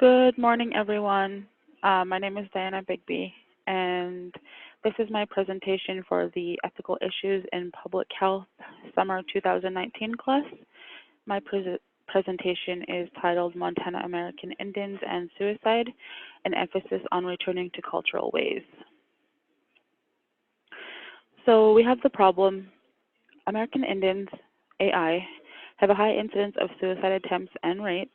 Good morning, everyone. My name is Diana Bigby, and this is my presentation for the Ethical Issues in Public Health Summer 2019 class. My presentation is titled Montana American Indians and Suicide, an emphasis on returning to cultural ways. So we have the problem, American Indians, AI, have a high incidence of suicide attempts and rates.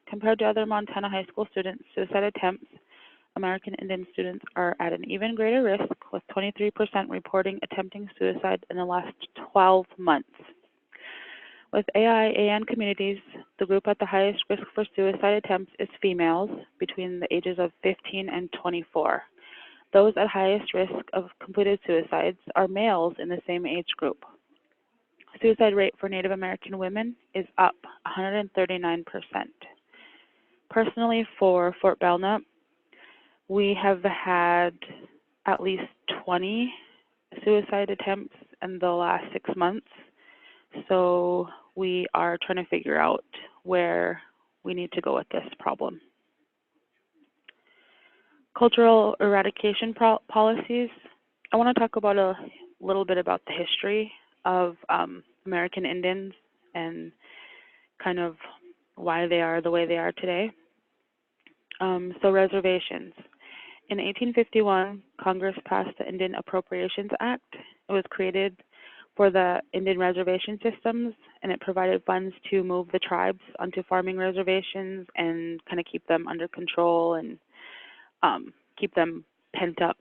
Compared to other Montana high school students, suicide attempts, American Indian students are at an even greater risk, with 23% reporting attempting suicide in the last 12 months. With AI-AN communities, the group at the highest risk for suicide attempts is females between the ages of 15 and 24. Those at highest risk of completed suicides are males in the same age group. Suicide rate for Native American women is up 139%. Personally, for Fort Belknap, we have had at least 20 suicide attempts in the last 6 months. So we are trying to figure out where we need to go with this problem. Cultural eradication policies. I want to talk about a little bit about the history of American Indians and kind of why they are the way they are today. So reservations. In 1851, Congress passed the Indian Appropriations Act. It was created for the Indian reservation systems, and it provided funds to move the tribes onto farming reservations and kind of keep them under control and keep them pent up.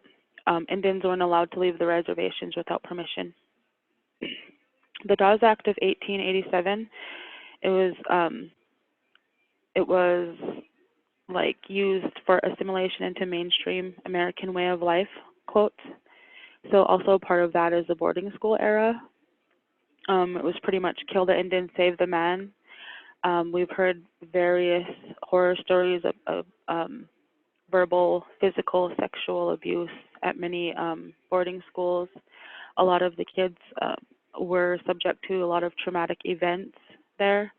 Indians weren't allowed to leave the reservations without permission. The Dawes Act of 1887, it was like used for assimilation into mainstream American way of life, quotes. So also part of that is the boarding school era. It was pretty much kill the Indian, save the man. We've heard various horror stories of verbal, physical, sexual abuse at many boarding schools. A lot of the kids were subject to a lot of traumatic events there.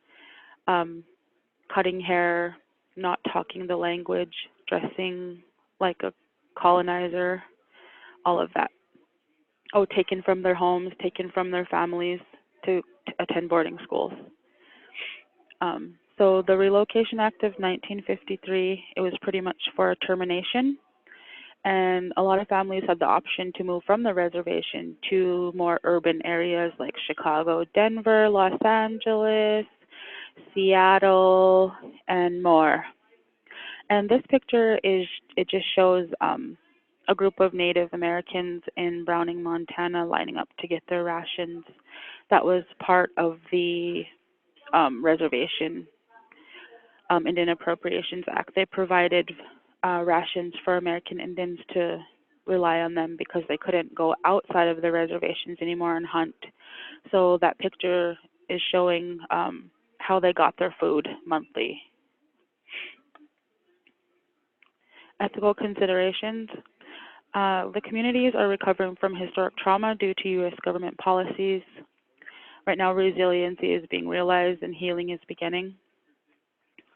Cutting hair, not talking the language, dressing like a colonizer, all of that. Oh, taken from their homes, taken from their families to attend boarding schools. So the Relocation Act of 1953, it was pretty much for a termination. And a lot of families had the option to move from the reservation to more urban areas like Chicago, Denver, Los Angeles, Seattle, and more. And this picture it just shows a group of Native Americans in Browning, Montana, lining up to get their rations. That was part of the reservation Indian Appropriations Act. They provided rations for American Indians to rely on them because they couldn't go outside of the reservations anymore and hunt. So that picture is showing how they got their food monthly. Ethical considerations. The communities are recovering from historic trauma due to U.S. government policies. Right now, resiliency is being realized and healing is beginning.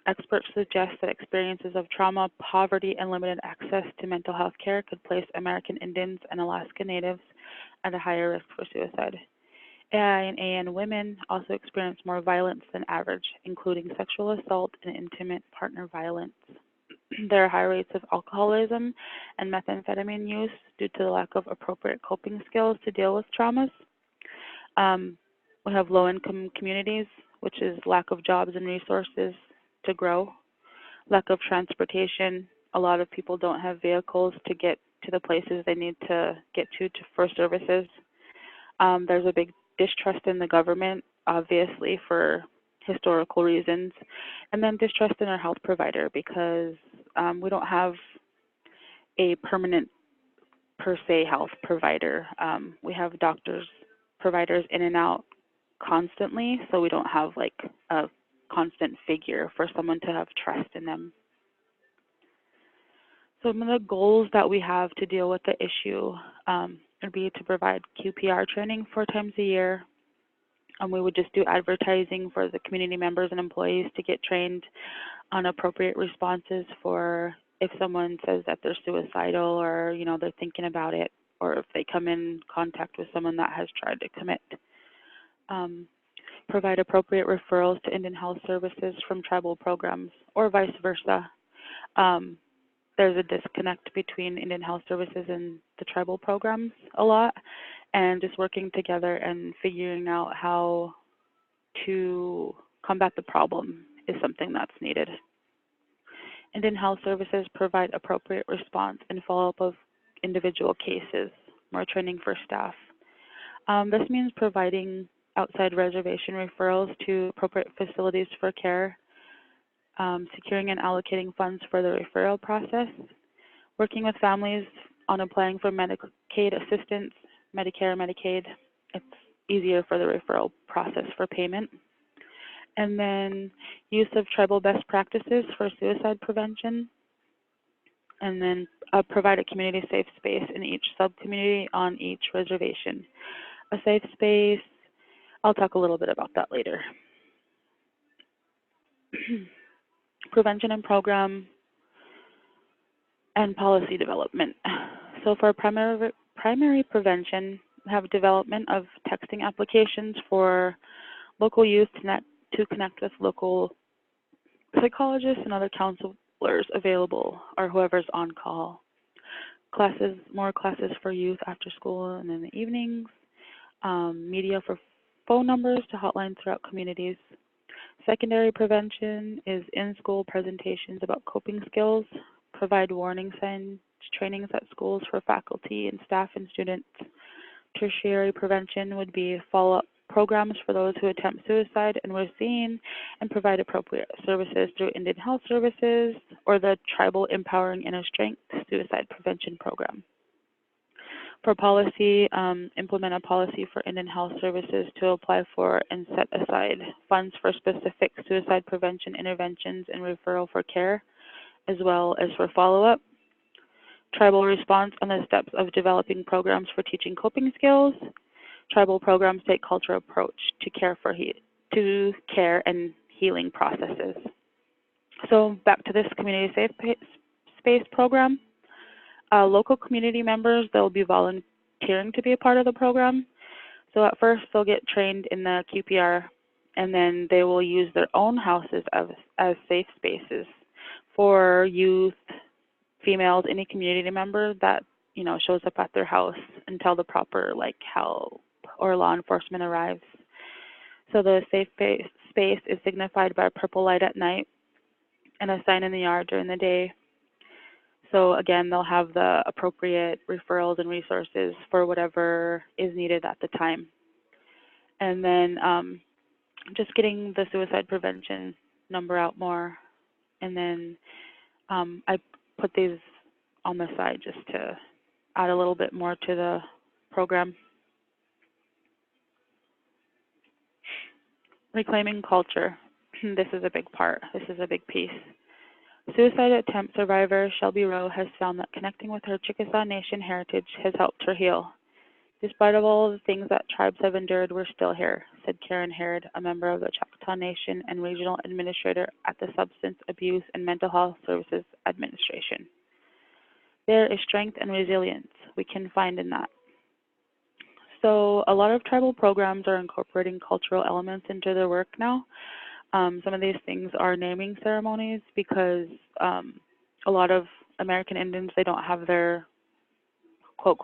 Experts suggest that experiences of trauma, poverty, and limited access to mental health care could place American Indians and Alaska Natives at a higher risk for suicide. AI and AN women also experience more violence than average, including sexual assault and intimate partner violence. There are high rates of alcoholism and methamphetamine use due to the lack of appropriate coping skills to deal with traumas. We have low-income communities, which is lack of jobs and resources to grow, lack of transportation. A lot of people don't have vehicles to get to the places they need to get to for services. There's a big distrust in the government, obviously, for historical reasons, and then distrust in our health provider because we don't have a permanent, per se, health provider. We have doctors, providers in and out constantly, so we don't have like a constant figure for someone to have trust in them. Some of the goals that we have to deal with the issue would be to provide QPR training 4 times a year. We would just do advertising for the community members and employees to get trained on appropriate responses for if someone says that they're suicidal or, they're thinking about it, or if they come in contact with someone that has tried to commit. Provide appropriate referrals to Indian Health Services from tribal programs, or vice versa. There's a disconnect between Indian Health Services and the tribal programs a lot, and just working together and figuring out how to combat the problem is something that's needed. Indian Health Services provide appropriate response and follow-up of individual cases, more training for staff. This means providing outside reservation referrals to appropriate facilities for care, securing and allocating funds for the referral process, working with families on applying for Medicaid assistance, Medicare, Medicaid. It's easier for the referral process for payment. And then use of tribal best practices for suicide prevention. And then provide a community safe space in each sub-community on each reservation. A safe space, I'll talk a little bit about that later. Prevention and program and policy development. So for primary prevention, we have development of texting applications for local youth to connect with local psychologists and other counselors available, or whoever's on call. More classes for youth after school and in the evenings. Media for phone numbers to hotlines throughout communities. Secondary prevention is in-school presentations about coping skills. Provide warning signs trainings at schools for faculty and staff and students. Tertiary prevention would be follow-up programs for those who attempt suicide and were seen, and provide appropriate services through Indian Health Services or the Tribal Empowering Inner Strength Suicide Prevention Program. For policy, implement a policy for Indian Health Services to apply for and set aside funds for specific suicide prevention interventions and referral for care, as well as for follow-up. Tribal response on the steps of developing programs for teaching coping skills. Tribal programs take cultural approach to care and healing processes. So back to this community safe space program. Local community members, they'll be volunteering to be a part of the program. So at first they'll get trained in the QPR, and then they will use their own houses as safe spaces for youth, females, any community member that shows up at their house until the proper help or law enforcement arrives. So the safe space is signified by a purple light at night and a sign in the yard during the day. So again, they'll have the appropriate referrals and resources for whatever is needed at the time. And then just getting the suicide prevention number out more. And then I put these on the side just to add a little bit more to the program. Reclaiming culture. This is a big part. This is a big piece. Suicide attempt survivor Shelby Rowe has found that connecting with her Chickasaw Nation heritage has helped her heal. Despite of all the things that tribes have endured, we're still here, said Karen Harrod, a member of the Choctaw Nation and regional administrator at the Substance Abuse and Mental Health Services Administration. There is strength and resilience we can find in that. So a lot of tribal programs are incorporating cultural elements into their work now. Some of these things are naming ceremonies because a lot of American Indians, they don't have their quote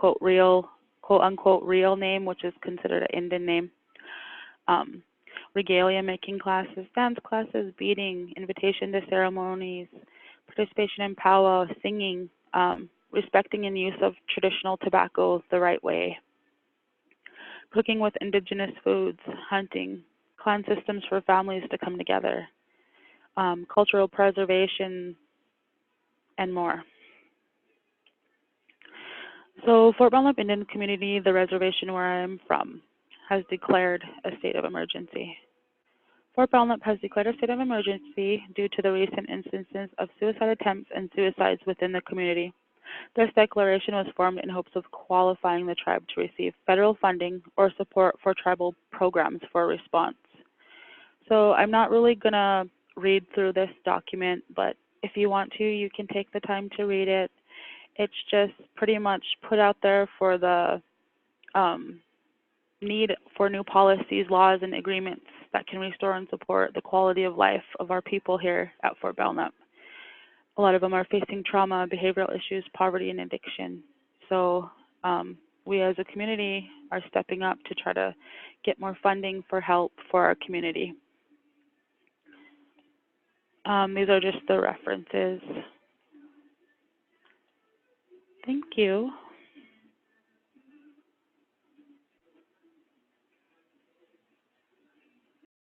unquote real name, which is considered an Indian name. Regalia making classes, dance classes, beading, invitation to ceremonies, participation in powwow, singing, respecting and use of traditional tobacco the right way, cooking with indigenous foods, hunting, clan systems for families to come together, cultural preservation, and more. So Fort Belknap Indian Community, the reservation where I am from, has declared a state of emergency. Fort Belknap has declared a state of emergency due to the recent instances of suicide attempts and suicides within the community. This declaration was formed in hopes of qualifying the tribe to receive federal funding or support for tribal programs for response. So I'm not really going to read through this document, but if you want to, you can take the time to read it. It's just pretty much put out there for the need for new policies, laws, and agreements that can restore and support the quality of life of our people here at Fort Belknap. A lot of them are facing trauma, behavioral issues, poverty, and addiction. So we as a community are stepping up to try to get more funding for help for our community. These are just the references. Thank you.